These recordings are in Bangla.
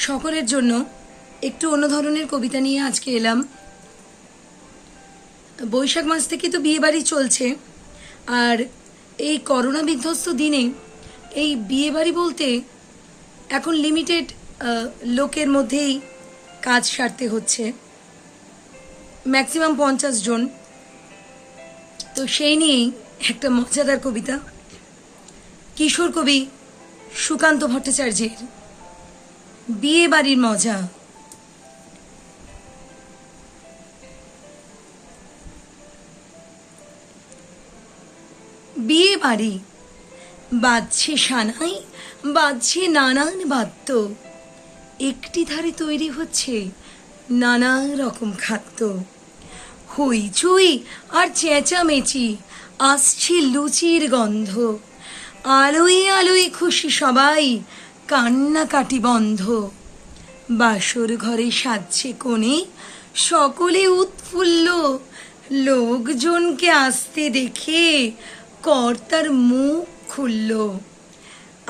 সকলের জন্য একটু অন্য ধরনের কবিতা নিয়ে আজকে এলাম। বৈশাখ মাস থেকে তো বিয়েবাড়ি চলছে, আর এই করোনা বিধ্বস্ত দিনে এই বিয়েবাড়ি বলতে এখন লিমিটেড লোকের মধ্যেই কাজ সারতে হচ্ছে, ম্যাক্সিমাম 50 জন। তো সেই নিয়েই একটা মজাদার কবিতা কিশোর কবি সুকান্ত ভট্টাচার্যের বিয়ে বাড়ির মজা। বিয়ে বাড়ি বাজছে সানাই, বাজছে নানান বাদ্য, একটি ধারে তৈরি হচ্ছে নানা রকম খাদ্য। হইচই আর চেঁচামেচি, আসছে লুচির গন্ধ, আলোয় আলোয় খুশি সবাই, কান্নাকাটি বন্ধ। বাসর ঘরে সাজছে কোণে, সকলে উৎফুল্ল, লোকজনকে আসতে দেখে কর্তার মুখ খুলল।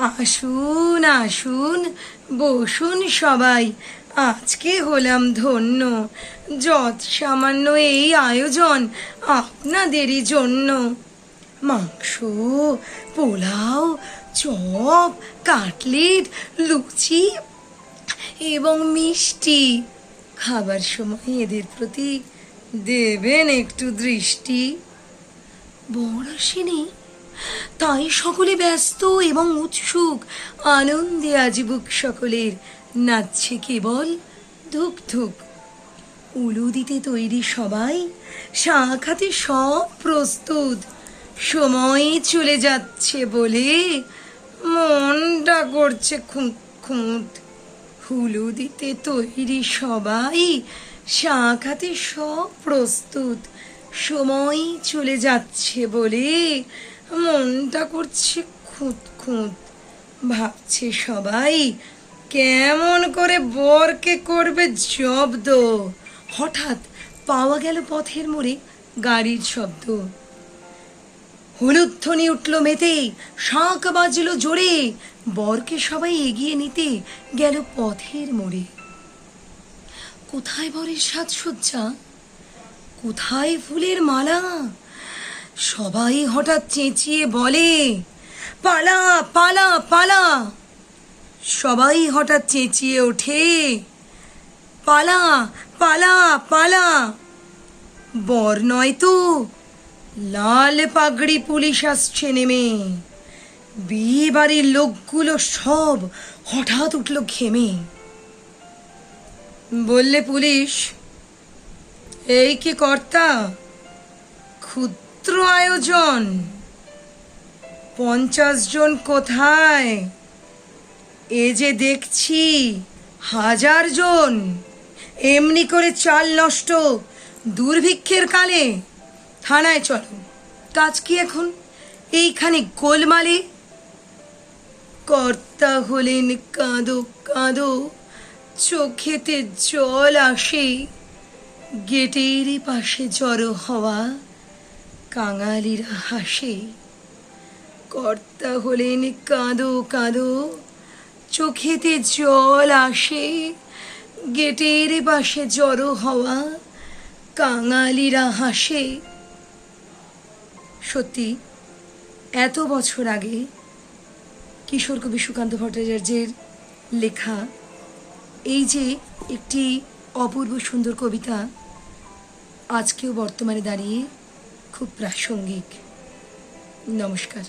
আসুন আসুন বসুন সবাই, আজকে হলাম ধন্য, যৎ সামান্য এই আয়োজন আপনাদেরই জন্য। মাংস, পোলাও, চপ, কাটলেট, লুচি এবং মিষ্টি। খাবার সময় এদের প্রতি দেবেন একটু দৃষ্টি। বর আসেনি, তাই সকলে ব্যস্ত এবং উৎসুক, আনন্দে আজ বুক সকলের নাচছে কেবল ধুক ধুক। উলু দিতে তৈরি সবাই, শাঁখ হাতে সব প্রস্তুত, সময় চলে যাচ্ছে বলে মনটা করছে খুঁত খুঁত। হুলু দিতে তৈরি সবাই, শাঁখ হাতে সব প্রস্তুত, সময় চলে যাচ্ছে বলে মনটা করছে খুঁত খুঁত। ভাবছে সবাই কেমন করে বরকে করবে জব্দ। হঠাৎ পাওয়া গেল পথের মোড়ে গাড়ির শব্দ। হলুদ ধ্বনি উঠল মেতেই, শাঁখ বাজলো জোরে, বরকে সবাই এগিয়ে নিতে গেল পথের মোড়ে। কোথায় বরের সাজসজ্জা, কোথায় ফুলের মালা? সবাই হঠাৎ চেঁচিয়ে বলে, পালা পালা পালা। সবাই হঠাৎ চেঁচিয়ে ওঠে, পালা পালা পালা। বর নয় তো, লাল পাগড়ি পুলিশ আসছে নেমে। বিয়ে বাড়ির লোকগুলো সব হঠাৎ উঠল ঘেমে। বললে পুলিশ, এই কি কর্তা, ক্ষুদ্র আয়োজন, 50 জন কোথায়? এ যে দেখছি 1000 জন। এমনি করে চাল নষ্ট দুর্ভিক্ষের কালে। থানায় চলো, কাজ কি এখন এইখানে গোলমালে? কর্তা হলেন কাঁদো কাঁদো, চোখেতে জল আসে, গেটের পাশে জড়ো হওয়া কাঙালিরা হাসে। কর্তা হলেন কাঁদো কাঁদো, চোখেতে জল আসে, গেটের পাশে জড়ো হওয়া কাঙালিরা হাসে। সত্যি এত বছর আগে কিশোর কবি সুকান্ত ভট্টাচার্যের লেখা এই যে একটি অপূর্ব সুন্দর কবিতা আজকেও বর্তমানে দাঁড়িয়ে খুব প্রাসঙ্গিক। নমস্কার।